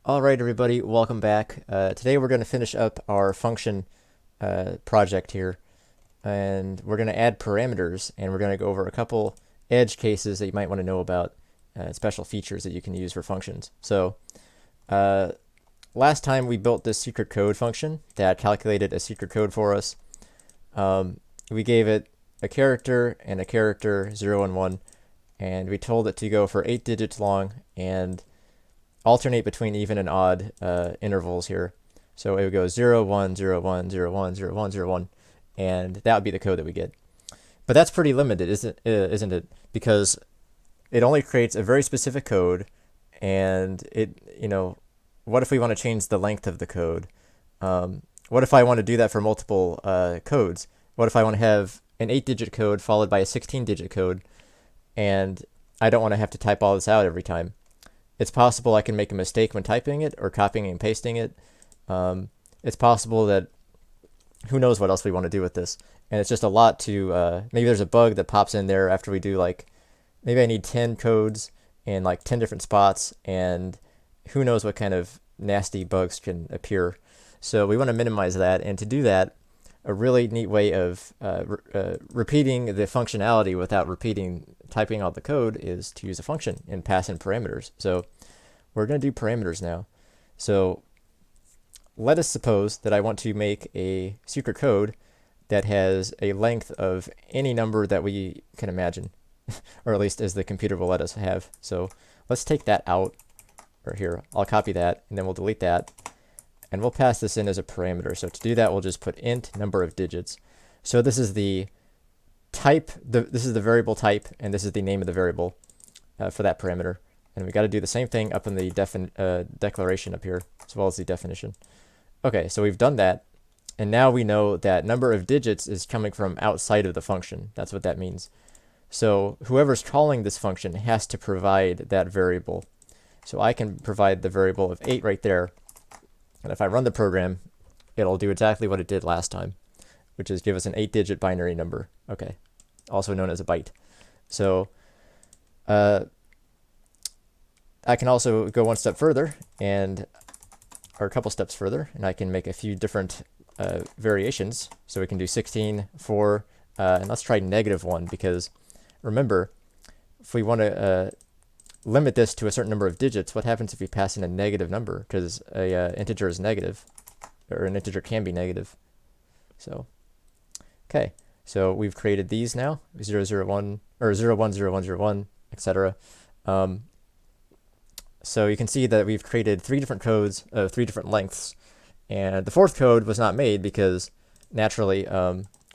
All right, everybody, welcome back. Today we're going to finish up our function project here, and we're going to add parameters, and we're going to go over a couple edge cases that you might want to know about, special features that you can use for functions. So uh, last time we built this secret code function that calculated a secret code for us. We gave it a character and a character 0 and 1, and we told it to go for 8 digits long and alternate between even and odd intervals here. So it would go 0, 1, 0, 1, 0, 1, 0, 1, 0, 1, and that would be the code that we get. But that's pretty limited, isn't it? Because it only creates a very specific code, and what if we want to change the length of the code? What if I want to do that for multiple codes? What if I want to have an 8-digit code followed by a 16-digit code, and I don't want to have to type all this out every time? It's possible I can make a mistake when typing it or copying and pasting it. It's possible that who knows what else we want to do with this. And it's just a lot to, maybe there's a bug that pops in there after we do maybe I need 10 codes in 10 different spots, and who knows what kind of nasty bugs can appear. So we want to minimize that. And to do that, a really neat way of repeating the functionality without typing out the code is to use a function and pass in parameters. So we're going to do parameters now. So let us suppose that I want to make a secret code that has a length of any number that we can imagine, or at least as the computer will let us have. So let's take that out, or here, I'll copy that, and then we'll delete that. And we'll pass this in as a parameter. So to do that, we'll just put int number of digits. So this is the type, this is the variable type, and this is the name of the variable for that parameter. And we got to do the same thing up in the declaration up here, as well as the definition. Okay, so we've done that. And now we know that number of digits is coming from outside of the function. That's what that means. So whoever's calling this function has to provide that variable. So I can provide the variable of 8 right there. And if I run the program, it'll do exactly what it did last time, which is give us an 8-digit binary number. Okay, also known as a byte. So I can also go one step further, or a couple steps further, and I can make a few different variations. So we can do 16, 4, and let's try -1, because remember, if we want to limit this to a certain number of digits, what happens if we pass in a negative number? Because a integer is negative, or an integer can be negative. So, okay, so we've created these now, 0, 0, 1, or 0, 1, 0, 1, 0, 1, etc. So you can see that we've created 3 different codes of 3 different lengths, and the 4th code was not made because naturally,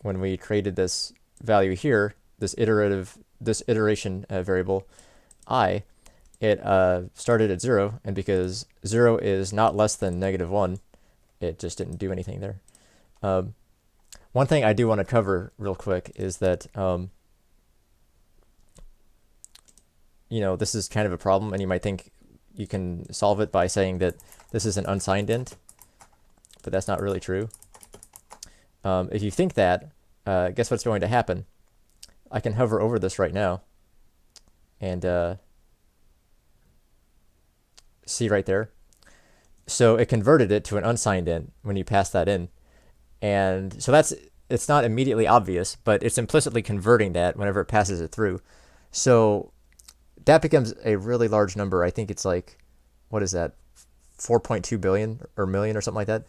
when we created this value here, this iteration variable I, it started at 0, and because 0 is not less than -1, it just didn't do anything there. One thing I do want to cover real quick is that this is kind of a problem, and you might think you can solve it by saying that this is an unsigned int, but that's not really true. If you think that, guess what's going to happen? I can hover over this right now, and see right there. So it converted it to an unsigned int when you pass that in. And so it's not immediately obvious, but it's implicitly converting that whenever it passes it through. So that becomes a really large number. I think it's what is that? 4.2 billion or million or something like that.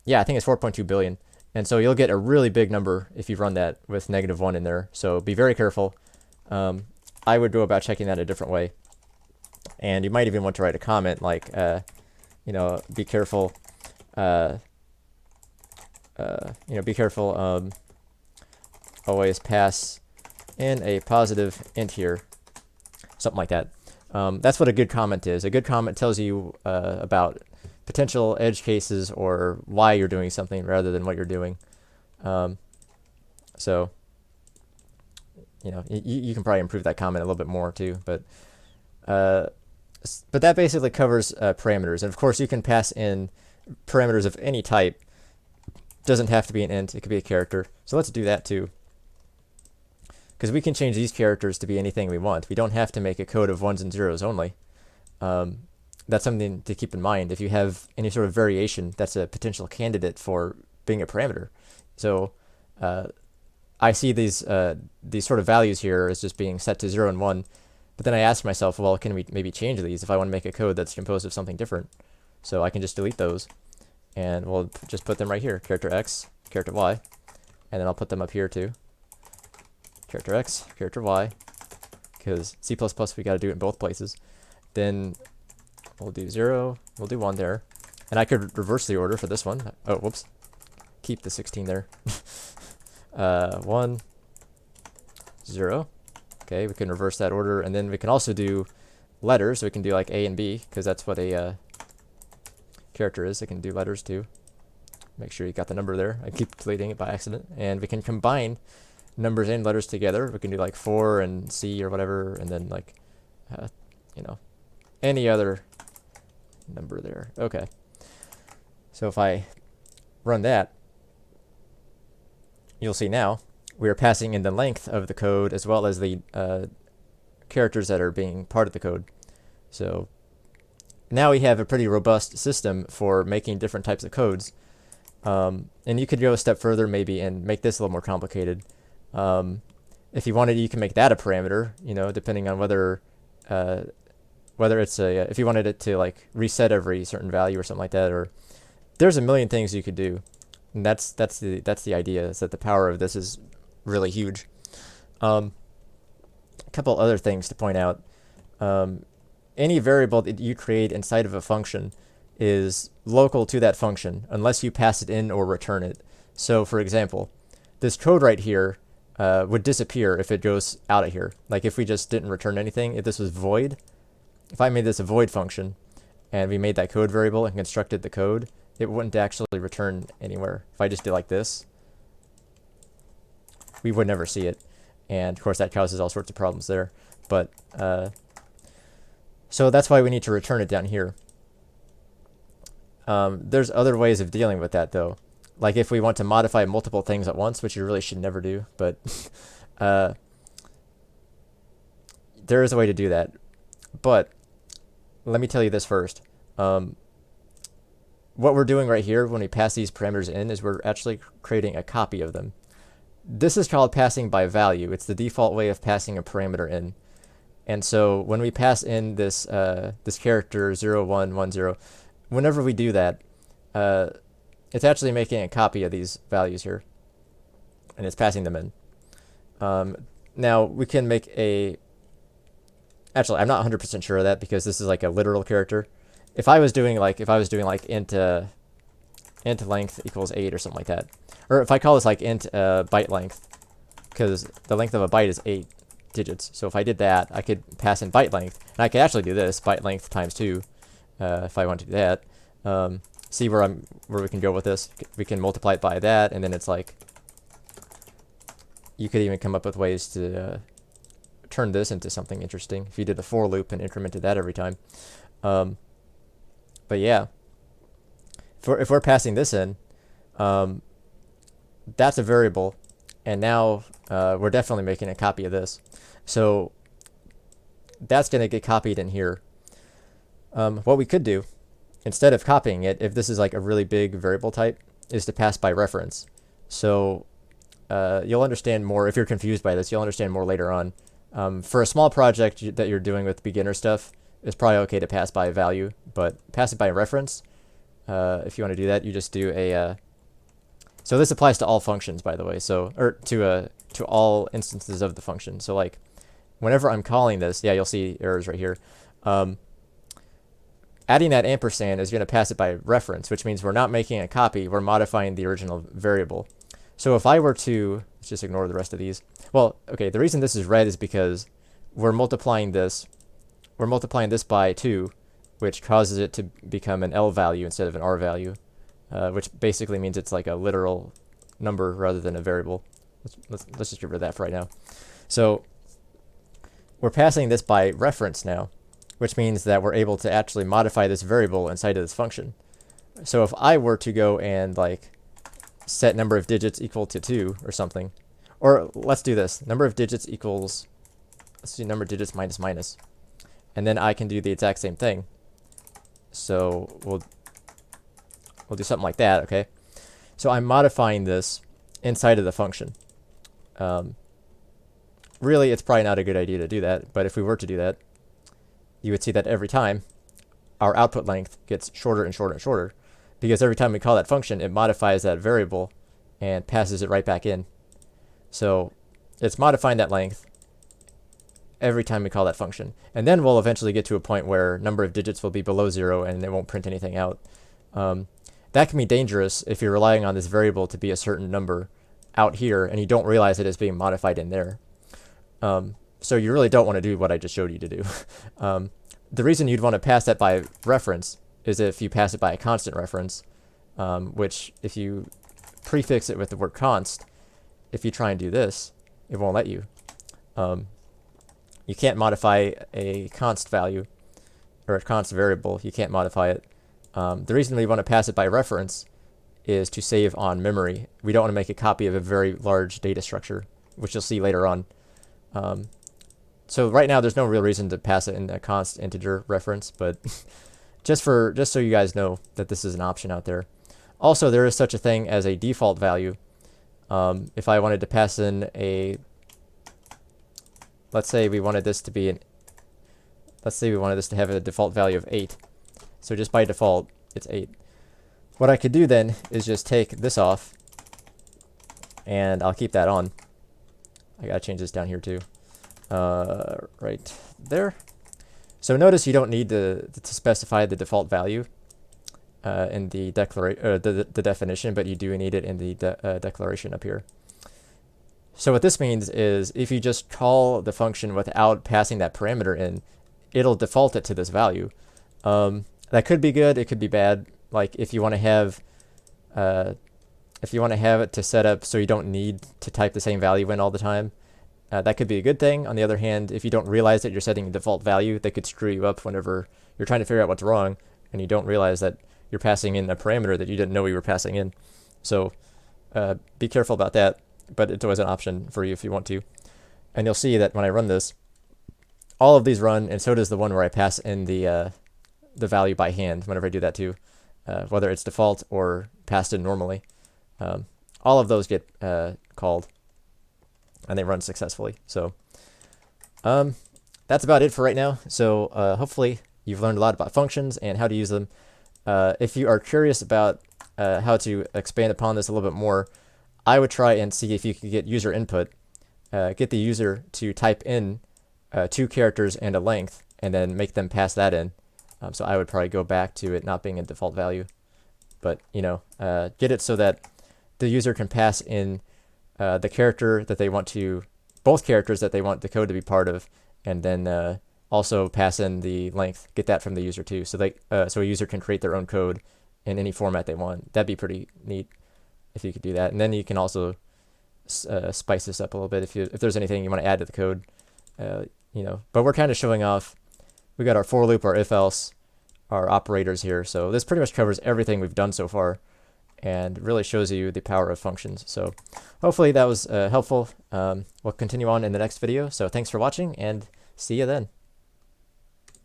Yeah, I think it's 4.2 billion. And so you'll get a really big number if you run that with -1 in there. So be very careful. I would go about checking that a different way. And you might even want to write a comment be careful, be careful, always pass in a positive int here, something like that. That's what a good comment is. A good comment tells you about potential edge cases or why you're doing something rather than what you're doing. So, you can probably improve that comment a little bit more too, but that basically covers parameters. And of course, you can pass in parameters of any type. Doesn't have to be an int. It could be a character. So let's do that too. because we can change these characters to be anything we want. We don't have to make a code of ones and zeros only. that's something to keep in mind if you have any sort of variation that's a potential candidate for being a parameter. So I see these sort of values here as just being set to 0 and 1, but then I ask myself, well, can we maybe change these if I want to make a code that's composed of something different? So I can just delete those, and we'll just put them right here, character X, character Y, and then I'll put them up here too. Character X, character Y, because C++ we got to do it in both places. Then we'll do 0, we'll do 1 there, and I could reverse the order for this one. Oh, whoops. Keep the 16 there. 1, 0. Okay, we can reverse that order, and then we can also do letters. So we can do like A and B, because that's what a character is. It can do letters too. Make sure you got the number there. I keep deleting it by accident. And we can combine numbers and letters together. We can do like 4 and C or whatever, and then like, you know, any other number there. Okay. So if I run that, you'll see now we are passing in the length of the code as well as the characters that are being part of the code. So now we have a pretty robust system for making different types of codes. And you could go a step further maybe and make this a little more complicated. If you wanted, you can make that a parameter, you know, depending on whether it's if you wanted it to like reset every certain value or something like that, or there's a million things you could do. And that's the idea, is that the power of this is really huge. A couple other things to point out. Any variable that you create inside of a function is local to that function unless you pass it in or return it. So for example, this code right here would disappear if it goes out of here. Like if we just didn't return anything, if this was void, if I made this a void function and we made that code variable and constructed the code, it wouldn't actually return anywhere. If I just did like this, we would never see it. And of course that causes all sorts of problems there. But so that's why we need to return it down here. There's other ways of dealing with that though. Like if we want to modify multiple things at once, which you really should never do, but there is a way to do that. But let me tell you this first. What we're doing right here when we pass these parameters in is we're actually creating a copy of them. This is called passing by value. It's the default way of passing a parameter in. And so when we pass in this this character 0, 1, 1, 0, whenever we do that, it's actually making a copy of these values here, and it's passing them in. Now we can make a. Actually, I'm not 100% sure of that because this is like a literal character. If I was doing like int length equals 8 or something like that, or if I call this like int byte length, because the length of a byte is 8 digits. So if I did that, I could pass in byte length, and I could actually do this byte length times 2 if I want to do that. See where we can go with this. We can multiply it by that, and then it's like you could even come up with ways to turn this into something interesting if you did a for loop and incremented that every time. But yeah, if we're passing this in, that's a variable, and now we're definitely making a copy of this. So that's going to get copied in here. What we could do, instead of copying it, if this is like a really big variable type, is to pass by reference. So you'll understand more, if you're confused by this, you'll understand more later on. For a small project that you're doing with beginner stuff, it's probably okay to pass by a value, but pass it by a reference. If you want to do that, you just do a. So this applies to all functions, by the way. So or to all instances of the function. So like, whenever I'm calling this, yeah, you'll see errors right here. Adding that ampersand is going to pass it by reference, which means we're not making a copy. We're modifying the original variable. So if I were to, let's just ignore the rest of these. Well, okay, the reason this is red is because we're multiplying this. We're multiplying this by 2, which causes it to become an L value instead of an R value, which basically means it's like a literal number rather than a variable. Let's just get rid of that for right now. So we're passing this by reference now, which means that we're able to actually modify this variable inside of this function. So if I were to go and like set number of digits equal to 2 or something, or let's do this, number of digits equals, let's do number of digits minus minus, and then I can do the exact same thing. So we'll do something like that, okay? So I'm modifying this inside of the function. Really, it's probably not a good idea to do that, but if we were to do that, you would see that every time our output length gets shorter and shorter and shorter, because every time we call that function, it modifies that variable and passes it right back in. So it's modifying that length every time we call that function. And then we'll eventually get to a point where number of digits will be below 0 and it won't print anything out. That can be dangerous if you're relying on this variable to be a certain number out here and you don't realize it is being modified in there. So you really don't want to do what I just showed you to do. The reason you'd want to pass that by reference is if you pass it by a constant reference, which if you prefix it with the word const, if you try and do this, it won't let you. You can't modify a const value or a const variable. You can't modify it. The reason we want to pass it by reference is to save on memory. We don't want to make a copy of a very large data structure, which you'll see later on. So right now there's no real reason to pass it in a const integer reference, but just so you guys know that this is an option out there. Also, there is such a thing as a default value. If I wanted to pass in a, let's say we wanted this to have a default value of 8. So just by default, it's 8. What I could do then is just take this off, and I'll keep that on. I gotta change this down here too. Right there. So notice you don't need to specify the default value in the the definition, but you do need it in the declaration up here. So what this means is if you just call the function without passing that parameter in, it'll default it to this value. That could be good, it could be bad. Like if you want to have it to set up so you don't need to type the same value in all the time, that could be a good thing. On the other hand, if you don't realize that you're setting a default value, that could screw you up whenever you're trying to figure out what's wrong and you don't realize that you're passing in a parameter that you didn't know you were passing in. So be careful about that, but it's always an option for you if you want to. And you'll see that when I run this, all of these run, and so does the one where I pass in the value by hand whenever I do that too, whether it's default or passed in normally. All of those get called, and they run successfully. So that's about it for right now. So hopefully you've learned a lot about functions and how to use them. If you are curious about how to expand upon this a little bit more, I would try and see if you could get user input, get the user to type in 2 characters and a length, and then make them pass that in. So I would probably go back to it not being a default value, but get it so that the user can pass in the character that they want to, both characters that they want the code to be part of, and then also pass in the length, get that from the user too, so a user can create their own code in any format they want. That'd be pretty neat if you could do that. And then you can also spice this up a little bit if there's anything you want to add to the code, But we're kind of showing off. We got our for loop, our if else, our operators here. So this pretty much covers everything we've done so far, and really shows you the power of functions. So hopefully that was helpful. We'll continue on in the next video. So thanks for watching, and see you then.